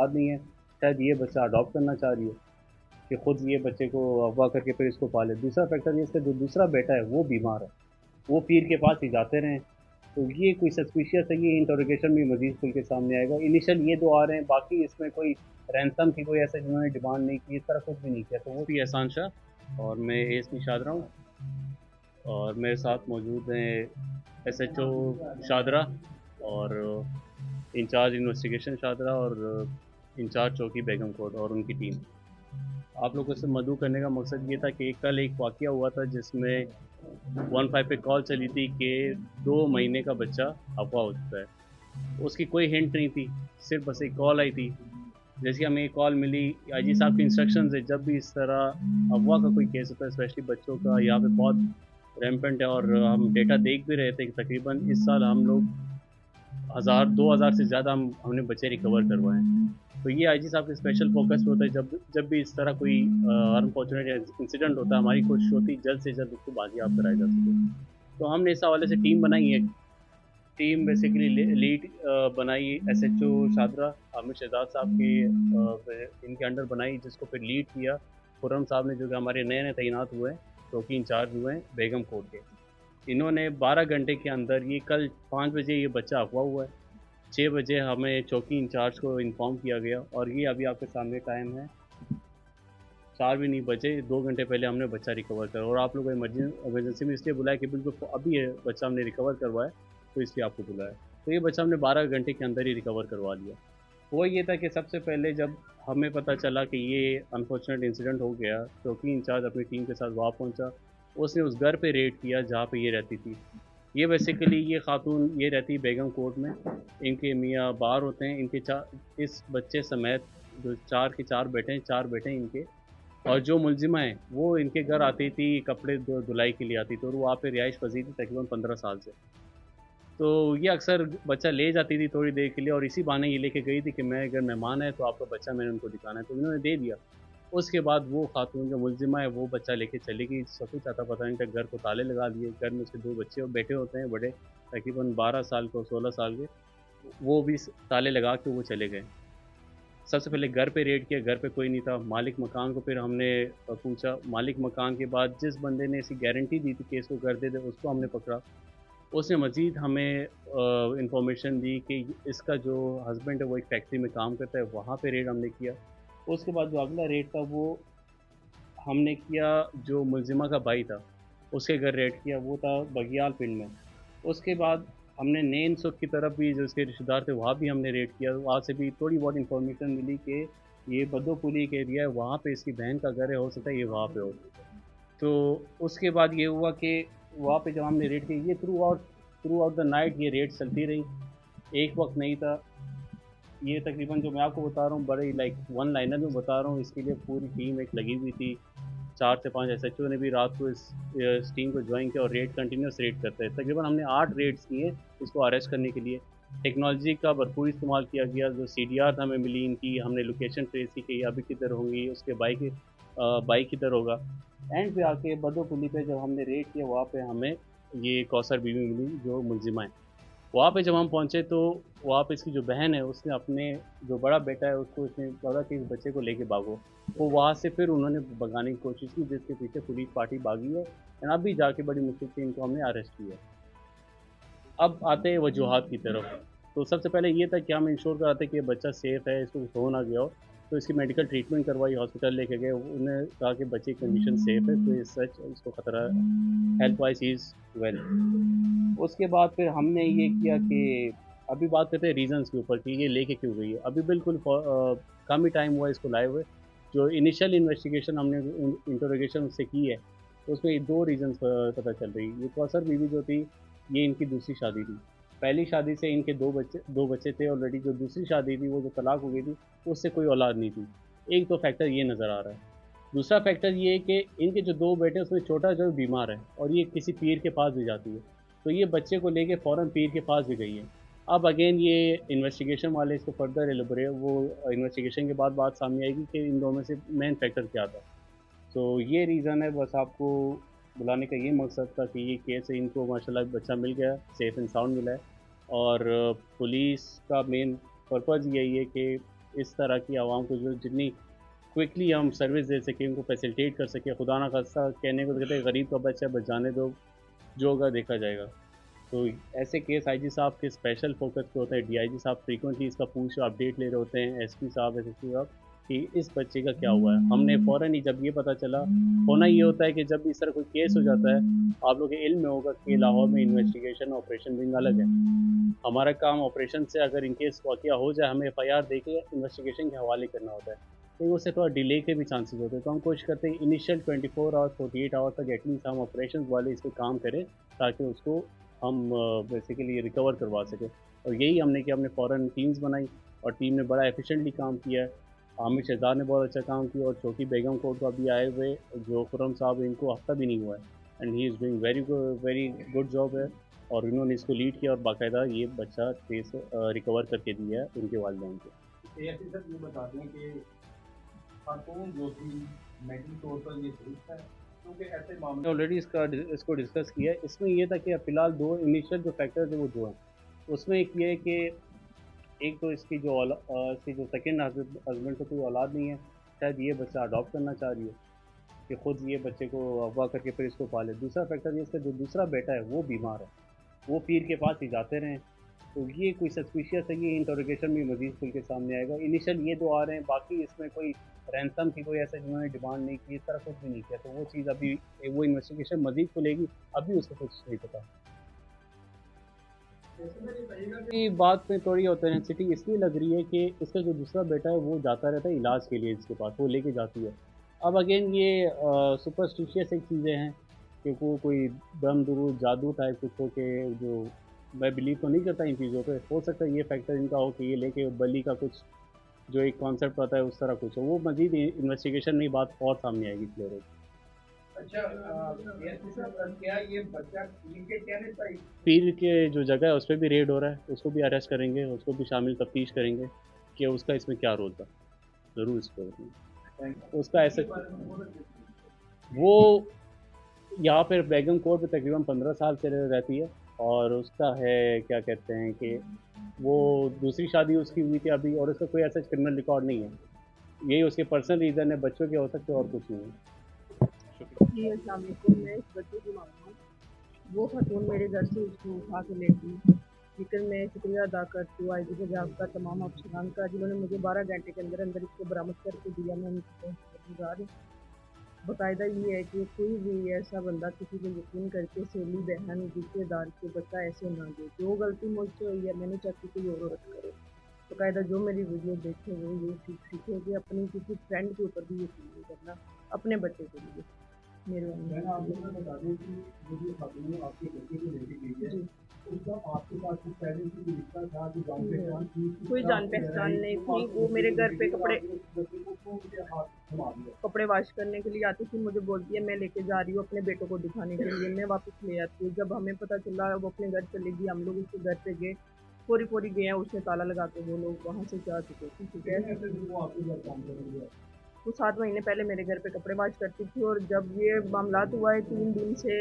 औलाद नहीं है, शायद ये बच्चा अडॉप्ट करना चाह रही है कि खुद ये बच्चे को अगवा करके फिर इसको पाले। दूसरा फैक्टर ये, इसका जो दूसरा बेटा है वो बीमार है, वो पीर के पास ही जाते रहे। तो ये कोई सस्पिशियस है, ये इंटरोगेशन में मजीद खुल के सामने आएगा। इनिशियल ये दो आ रहे हैं, बाकी इसमें कोई रैंसम की कोई ऐसा जिन्होंने डिमांड नहीं की, इस तरह कुछ भी नहीं किया। तो वो भी एहसान शाह और मैं एएसपी शादरा हूँ, और मेरे साथ मौजूद हैं एसएचओ शादरा और इंचार्ज इन्वेस्टिगेशन शादरा और इंचार्ज चौकी बेगम कोट और उनकी टीम। आप लोगों से मदऊ करने का मकसद ये था कि कल एक वाक़या हुआ था जिसमें 15 पे कॉल चली थी कि 2 महीने का बच्चा अगवा हो चुका है। उसकी कोई हिंट नहीं थी, सिर्फ बस एक कॉल आई थी। जैसे कि हमें एक कॉल मिली, आईजी साहब के इंस्ट्रक्शंस है, जब भी इस तरह अगवा का कोई केस होता है स्पेशली बच्चों का, यहाँ पे बहुत रैम्पेंट है। और हम डेटा देख भी रहे थे कि तकरीबन इस साल हम लोग 1000-2000 से ज़्यादा हमने बच्चे रिकवर करवाए हैं। तो ये आईजी साहब के स्पेशल फोकस पे होता है, जब जब भी इस तरह कोई अनफॉर्चुनेट इंसिडेंट होता है, हमारी कोशिश होती है जल्द से जल्द उसको बाजियाब कराया जा सके। तो हमने इस हवाले से टीम बनाई है। टीम बेसिकली लीड बनाई एसएचओ शादरा आमिर शहजाद साहब के इनके अंडर बनाई, जिसको फिर लीड किया खुर्रम साहब ने, जो कि हमारे नए नए तैनात हुए हैं, चौकी इंचार्ज हुए हैं बेगम कोट के। इन्होंने 12 घंटे के अंदर, ये कल 5 बजे ये बच्चा अगवा हुआ है, 6 बजे हमें चौकी इंचार्ज को इन्फॉर्म किया गया, और ये अभी आपके सामने टाइम है 4 भी नहीं बजे, 2 घंटे पहले हमने बच्चा रिकवर करा। और आप लोगों को इमरजेंसी में इसलिए बुलाया कि बिल्कुल अभी ये बच्चा हमने रिकवर करवाया, तो इसलिए आपको बुलाया। तो ये बच्चा हमने 12 घंटे के अंदर ही रिकवर करवा लिया। हुआ ये था कि सबसे पहले जब हमें पता चला कि ये अनफॉर्चुनेट इंसिडेंट हो गया, चौकी इंचार्ज अपनी टीम के साथ वहाँ पहुँचा। उसने उस घर पे रेड किया जहाँ पे ये रहती थी। ये बेसिकली ये खातून ये रहती बेगम कोट में, इनके मियाँ बाहर होते हैं, इनके चार इस बच्चे समेत जो 4 के 4 बेटे हैं, 4 बेटे हैं इनके। और जो मुलजिमा है वो इनके घर आती थी, कपड़े धुलाई के लिए आती थी, और वो वहाँ पे रिहाइश पजीर थी तकरीबन 15 साल से। तो ये अक्सर बच्चा ले जाती थी थोड़ी देर के लिए, और इसी बहाने ये लेके गई थी कि मैं अगर मेहमान है तो आपका बच्चा मैंने उनको दिखाना है, तो इन्होंने दे दिया। उसके बाद वो खातून जो मुलजिमा है वो बच्चा लेके चली गई, सब कुछ आता पता नहीं था, घर को ताले लगा दिए। घर में उसके 2 बच्चे और बेटे होते हैं बड़े, तकरीबन 12 साल के और 16 साल के, वो भी ताले लगा के वो चले गए। सबसे पहले घर पे रेड किया, घर पे कोई नहीं था। मालिक मकान को फिर हमने पूछा। मालिक मकान के बाद जिस बंदे ने ऐसी गारंटी दी थी कि इसको घर दे दे, उसको हमने पकड़ा। उसने मज़ीद हमें इंफॉर्मेशन दी कि इसका जो हस्बैंड है वो एक फैक्ट्री में काम करता है, वहाँ पे रेड हमने किया। उसके बाद जो अगला रेड था वो हमने किया, जो मुलजिमा का भाई था उसके घर रेड किया, वो था बगियाल पिंड में। उसके बाद हमने नेन सुख की तरफ भी, जो उसके रिश्तेदार थे, वहाँ भी हमने रेड किया। वहाँ से भी थोड़ी बहुत इन्फॉर्मेशन मिली कि ये बद्दोपुली के एरिया है, वहाँ पे इसकी बहन का घर है, हो सकता है ये वहाँ पे हो। तो उसके बाद ये हुआ कि वहाँ पे जब हमने रेड की, ये थ्रू आउट द नाइट ये रेड चलती रही, एक वक्त नहीं था। ये तकरीबन जो मैं आपको बता रहा हूँ बड़े लाइक वन लाइनर में बता रहा हूँ, इसके लिए पूरी टीम एक लगी हुई थी। 4 से 5 एसएचओ ने भी रात को इस टीम को ज्वाइन किया, और रेड कंटिन्यूस रेड करते हैं। तकरीबन हमने 8 रेड्स किए इसको अरेस्ट करने के लिए। टेक्नोलॉजी का भरपूर इस्तेमाल किया गया, जो सीडीआर हमें मिली इनकी, हमने लोकेशन ट्रेस की कि ये अभी किधर होंगी, उसके बाइक किधर होगा। एंड पे आके बदोपुली पे जब हमने रेड किया, वहाँ पे हमें ये कौसर बीवी मिली जो मुलजिमा है। वहाँ पे जब हम पहुँचे तो वहाँ पे इसकी जो बहन है उसने अपने जो बड़ा बेटा है उसको, इसने बोला कि इस बच्चे को लेके भागो। तो वहाँ से फिर उन्होंने भगाने की कोशिश की, जिसके पीछे पुलिस पार्टी भागी है, एंड अभी जाके बड़ी मुश्किल से इनको हमने अरेस्ट किया। अब आते हैं वजूहात की तरफ। तो सबसे पहले ये था कि हम इंश्योर कराते कि ये बच्चा सेफ़ है, इसको कुछ हो ना गया हो। तो इसकी मेडिकल ट्रीटमेंट करवाई, हॉस्पिटल लेके गए, उन्हें कहा कि बच्चे की कंडीशन सेफ़ है, तो इस सच इसको खतरा, health wise he is well. उसके बाद फिर हमने ये किया कि अभी बात करते हैं रीज़न्स के ऊपर कि ये लेके क्यों गई है। अभी बिल्कुल कम ही टाइम हुआ इसको लाए हुए। जो इनिशियल इन्वेस्टिगेशन हमने इंटरोगेशन उससे की है, तो उसमें 2 रीज़न्स पता चल रही है। ये कौसर बीवी जो थी, ये इनकी दूसरी शादी थी। पहली शादी से इनके 2 बच्चे थे ऑलरेडी। जो दूसरी शादी थी वो जो तलाक हो गई थी, उससे कोई औलाद नहीं थी। एक तो फैक्टर ये नज़र आ रहा है। दूसरा फैक्टर ये है कि इनके जो 2 बेटे हैं उसमें छोटा जो बीमार है, और ये किसी पीर के पास भी जाती है। तो ये बच्चे को लेके फ़ौरन पीर के पास भी गई है। अब अगेन ये इन्वेस्टिगेशन वाले इसको फर्दर एलेबोरेट, वो इन्वेस्टिगेशन के बाद बात सामने आएगी कि इन दोनों में से मेन फैक्टर क्या था। तो ये रीज़न है, बस आपको बुलाने का ये मकसद था कि ये केस है, इनको माशाल्लाह बच्चा मिल गया, सेफ़ एंड साउंड मिला है। और पुलिस का मेन पर्पज़ यही है कि इस तरह की आवाम को जो जितनी क्विकली हम सर्विस दे सकें, उनको फैसिलिटेट कर सकें। खुदा ना खास्ता कहने को तो कहते हैं गरीब का बच्चा बच जाने दो, जो होगा देखा जाएगा। तो ऐसे केस आईजी साहब के स्पेशल फोकस पे होते हैं, डीआईजी साहब फ्रीक्वेंटली इसका पूछ अपडेट ले रहे होते हैं, एसपी साहब, एसएसपी साहब कि इस बच्चे का क्या हुआ है। हमने फ़ौरन ही जब ये पता चला, होना ये होता है कि जब इस तरह कोई केस हो जाता है, आप लोगों के इल्म में होगा कि लाहौर में इन्वेस्टिगेशन ऑपरेशन विंग अलग है। हमारा काम ऑपरेशन से अगर इन केस वाक़या हो जाए, हमें एफआईआर दे के इन्वेस्टिगेशन के हवाले करना होता है। तो उससे थोड़ा डिले के भी चांसेस होते हैं। तो हम कोशिश करते हैं इनिशियल 24 आवर्स 48 आवर्स तक एटलीस्ट हम ऑपरेशंस वाले इस पे काम करें, ताकि उसको हम बेसिकली रिकवर करवा सकें। और यही हमने किया, हमने फ़ौरन टीम्स बनाई और टीम ने बड़ा एफिशिएंटली काम किया है। आमिर शहजाद ने बहुत अच्छा काम किया और छोटी बेगम कोट को अभी आए हुए जो खुर्रम साहब, इनको हफ्ता भी नहीं हुआ है and he is doing very good job है। और इन्होंने इसको लीड किया और बाकायदा ये बच्चा केस रिकवर करके दिया है उनके वालिदैन को। ऐसे सर ये बता दें कि खातून जो थी मेंटली तौर पर ये दुरुस्त है, क्योंकि ऐसे मामले ऑलरेडी इसको डिस्कस किया है। इसमें ये था कि फ़िलहाल दो इनिशियल जो फैक्टर्स हैं वो दो हैं। उसमें एक ये है कि एक तो इसकी जो सेकंड हस्बैंड से कोई औलाद नहीं है, शायद ये बच्चा अडॉप्ट करना चाह रही है कि खुद ये बच्चे को अगवा करके फिर इसको पाले। दूसरा फैक्टर ये, इसका जो दूसरा बेटा है वो बीमार है, वो पीर के पास ही जाते रहे। तो ये कोई सस्पिशियस है, ये इंटरोगेशन में मजीद खुल के सामने आएगा। इनिशियल ये दो आ रहे हैं, बाकी इसमें कोई रैंसम की कोई ऐसा जिन्होंने डिमांड नहीं की, इस तरह कुछ भी नहीं किया। तो वो चीज़ अभी वो इन्वेस्टिगेशन मजीद खुलेगी, अभी उसका कुछ नहीं पता। की बात में थोड़ी ऑथेंटिसिटी इसलिए लग रही है कि इसका जो दूसरा बेटा है वो जाता रहता है इलाज के लिए इसके पास, वो लेके जाती है। अब अगेन ये सुपरस्टिशियस एक चीज़ें हैं कि वो कोई दम दुरू जादू टाइप कुछ हो के, जो मैं बिलीव तो नहीं करता इन चीज़ों पे। हो सकता है ये फैक्टर इनका हो कि ये लेके बली का कुछ जो एक कॉन्सेप्ट आता है उस तरह कुछ हो। वो मजीद इन्वेस्टिगेशन में बात और सामने आएगी क्लियर होगी। अच्छा क्या ये बच्चा इनके कहने पर पीर के जो जगह है उस पर भी रेड हो रहा है, उसको भी अरेस्ट करेंगे, उसको भी शामिल तफ्तीश करेंगे कि उसका इसमें क्या रोल था। ज़रूर इसको उसका ऐसा वो यहाँ पर बेगम कोर्ट पे तकरीबन 15 साल से रहती है और उसका है क्या कहते हैं कि वो दूसरी शादी उसकी हुई थी अभी, और उसका कोई ऐसा क्रिमिनल रिकॉर्ड नहीं है। यही उसके पर्सनल रीज़न है, बच्चों के हो सकते और कुछ नहीं है। जी अस्सलाम वालेकुम। मैं इस बच्चे की माँ हूँ। वो खातून मेरे घर से उसको उठा के ले गई, लेकिन मैं शुक्रिया अदा करती हूँ आईजी पंजाब का, तमाम अफसरान का, जिन्होंने मुझे 12 घंटे के अंदर अंदर इसको बरामद करके दिया। मैं उनको शुक्रगुजार हूँ। बाकायदा ये है कि कोई भी ऐसा बंदा किसी को यकीन करके सहेली बहन रिश्तेदार के बच्चा ऐसे ना दे। जो गलती मुझसे हुई है, मैंने चाहती कोई और औरत करे। बाकायदा जो मेरी वीडियो देखे वो ये सीखे कि अपनी किसी फ्रेंड के ऊपर भी यकीन नहीं करना अपने बच्चे के लिए। मेरे बता दें कि जो भी खातून आपके बच्चे को लेके गई है, उसका आपके साथ कुछ पहले से कोई रिश्ता था, जो जान पहचान थी? कोई जान पहचान नहीं थी। वो मेरे घर पे कपड़े वॉश करने के लिए आती थी, मुझे बोलती है मैं लेके जा रही हूँ अपने बेटों को दिखाने के लिए, मैं वापस ले आती हूँ। जब हमें पता चला वो अपने घर चली गई, हम लोग उसके घर पे गए, फोरी गए हैं, उसने ताला लगा के वो लोग वहाँ से जा चुके थे। ठीक है, वो 7 महीने पहले मेरे घर पे कपड़े वॉश करती थी, और जब ये मामलात हुआ है 3 दिन से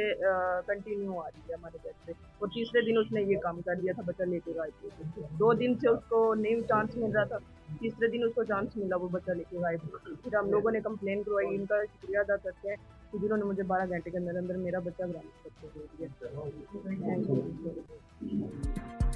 कंटिन्यू आ रही है हमारे घर पे, और तीसरे दिन उसने ये काम कर दिया था, बच्चा लेके गायब हो गई। 2 दिन से उसको नहीं चांस मिल रहा था, तीसरे दिन उसको चांस मिला, वो बच्चा लेके गायब हो गई। फिर हम लोगों ने कंप्लेन करवाई, इनका शुक्रिया अदा करते हैं कि जिन्होंने मुझे 12 घंटे के अंदर अंदर मेरा बच्चा बरामद करके दे दिया। Thank you.